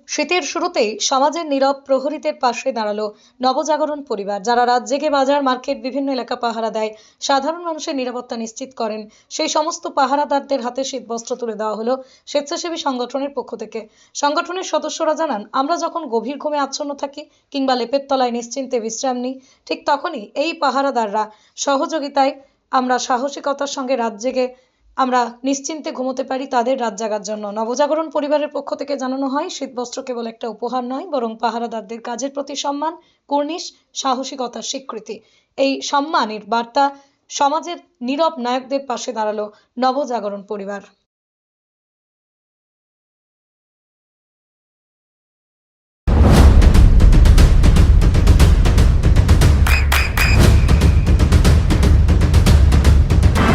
শীতের শুরুতেই সমাজের নীরব প্রহরীদের পাশে দাঁড়ালো নবজাগরণ পরিবার, যারা রাত জেগে বাজার, মার্কেট, বিভিন্ন এলাকা পাহারা দেয়, সাধারণ মানুষের নিরাপত্তা নিশ্চিত করেন। সেই সমস্ত পাহারাদারদের হাতে শীতবস্ত্র তুলে দেওয়া হলো স্বেচ্ছাসেবী সংগঠনের পক্ষ থেকে। সংগঠনের সদস্যরা জানান, আমরা যখন গভীর ঘুমে আচ্ছন্ন থাকি কিংবা লেপের তলায় নিশ্চিন্তে বিশ্রাম নিই, ঠিক তখনই এই পাহারাদাররা সহযোগিতায় আমরা সাহসিকতার সঙ্গে রাত জেগে আমরা নিশ্চিন্তে ঘুমোতে পারি তাদের রাত জাগার জন্য। নবজাগরণ পরিবারের পক্ষ থেকে জানানো হয়, শীতবস্ত্র কেবল একটা উপহার নয়, বরং পাহারাদারদের কাজের প্রতি সম্মান, কুর্নিশ, সাহসিকতার স্বীকৃতি। এই সম্মানের বার্তা সমাজের নীরব নায়কদের পাশে দাঁড়ালো নবজাগরণ পরিবার।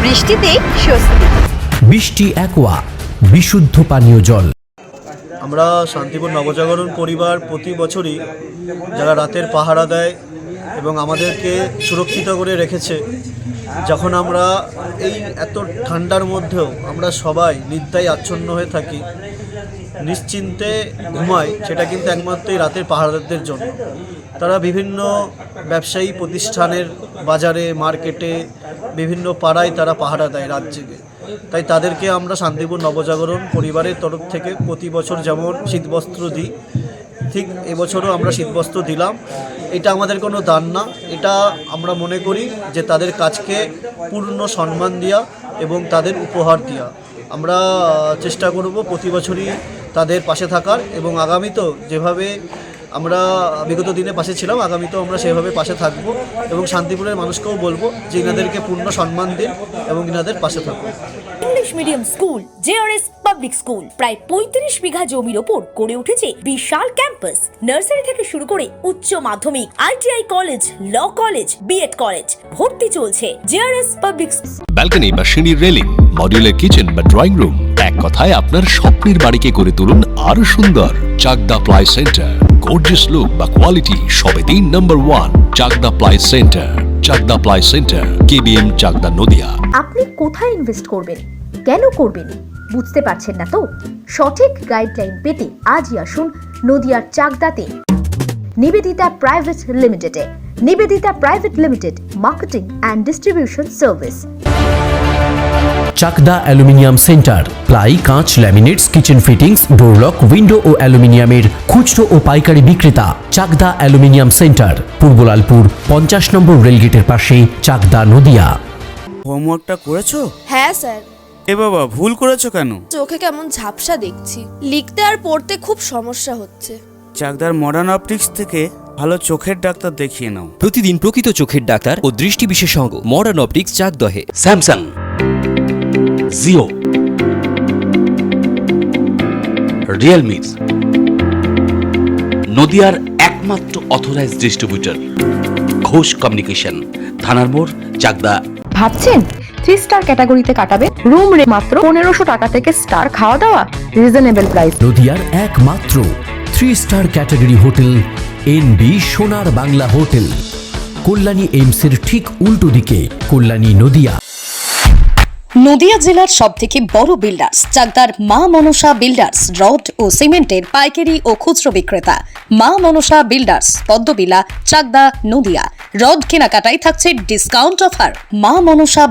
বৃষ্টিতে স্বস্তি। বৃষ্টি অ্যাকোয়া, বিশুদ্ধ পানীয় জল। আমরা শান্তিপুর নবজাগরণ পরিবার প্রতি বছরই যারা রাতের পাহারা দেয় এবং আমাদেরকে সুরক্ষিত করে রেখেছে, যখন আমরা এই এত ঠান্ডার মধ্যেও আমরা সবাই নিদ্রায় আচ্ছন্ন হয়ে থাকি, নিশ্চিন্তে ঘুমাই, সেটা কিন্তু একমাত্র এই রাতের পাহারাদারদের জন্য। তারা বিভিন্ন ব্যবসায়ী প্রতিষ্ঠানের বাজারে, মার্কেটে, বিভিন্ন পাড়ায় তারা পাহারা দেয় রাত জেগে। তাই তাদেরকে আমরা শান্তিপুর নবজাগরণ পরিবারের তরফ থেকে প্রতি বছর যেমন শীতবস্ত্র দিই, ঠিক এবছরও আমরা শীতবস্ত্র দিলাম। এটা আমাদের কোনো দান না, এটা আমরা মনে করি যে তাদের কাজকে পূর্ণ সম্মান দেওয়া এবং তাদের উপহার দেওয়া। আমরা চেষ্টা করব প্রতি বছরই তাদের পাশে থাকার, এবং আগামীতেও যেভাবে আমরা বিগত দিনে পাশে ছিলাম, আগামীতেও আমরা সেভাবে পাশে থাকব এবং শান্তিপুরের মানুষকেও বলবো যে ইনাদেরকে পূর্ণ সম্মান দিন এবং ইনাদের পাশে থাকুন। English medium school JRS public school প্রায় 35 বিঘা জমির ওপর গড়ে উঠেছে বিশাল ক্যাম্পাস। নার্সারি থেকে শুরু করে উচ্চ মাধ্যমিক, ITI college, law college, B Ed college, ভর্তি চলছে জেআরএস পাবলিক। ব্যালকনি বা সিঁড়ির রেলিং, মডিউলার কিচেন বা ড্রয়িং রুম, এক কথায় আপনার স্বপ্নের বাড়িকে করে তুলুন আরো সুন্দর। Chakdah ply centre, gorgeous look বা কোয়ালিটি সবে 3 number 1 Chakdah ply centre. Chakdah ply centre, KBM, Chakdah, Nadia. আপনি কোথায় ইনভেস্ট করবেন, কেন করবেন বুঝতে পারছেন না তো? সঠিক গাইডলাইন পেতে আজই আসুন নদিয়ার চাকদাতে নিবেদিতা প্রাইভেট লিমিটেডে। Nivedita private limited, marketing and distribution service. Chakda aluminium centre, ply, কাঁচ, laminates, kitchen fittings, door lock, window ও অ্যালুমিনিয়ামের খুচরো ও পাইকারি বিক্রেতা। চাকদা অ্যালুমিনিয়াম সেন্টার, পূর্বলালপুর 50 নম্বর রেলগেটের পাশে, চাকদা, নদিয়া। হোমওয়ার্কটা করেছো? হ্যাঁ স্যার। এ বাবা, ভুল করেছো কেন? চোখে কেমন ঝাপসা দেখছি, লিখতে আর পড়তে খুব সমস্যা হচ্ছে। চাকদার মডার্ন অপটিক্স থেকে ভালো চোখের ডাক্তার দেখিয়ে নাও। প্রতিদিন প্রকৃত চোখের ডাক্তার ও দৃষ্টি বিশেষজ্ঞ মডার্ন অপটিক্স, চাকদহে। স্যামসাং, জিও, রিয়েলমি, নদিয়ার একমাত্র অথরাইজড ডিস্ট্রিবিউটর ঘোষ কমিউনিকেশন, থানার মোড়, চাকদা। ভাবছেন 3 স্টার ক্যাটাগরিতে কাটাবেন? রুম রে মাত্র 1500 টাকা থেকে স্টার, খাওয়া দাওয়া রিজনেবল প্রাইস। নদিয়ার একমাত্র 3 স্টার ক্যাটাগরি হোটেল এনবি সোনার বাংলা হোটেল, কল্যাণী এইমসের ঠিক উল্টো দিকে, কল্যাণী, নদিয়া। নদিয়া জেলার সবথেকে বড় বিল্ডার্স চাকদার মা মনসা বিল্ডার্স, রড ও সিমেন্টের পাইকারি ও খুচরো বিক্রেতা। মা মনসা বিল্ডার্স, পদ্মবিলা, চাকদা, নদিয়া। রড কেনাকাটায় থাকছে ডিসকাউন্ট অফার। মা মনসা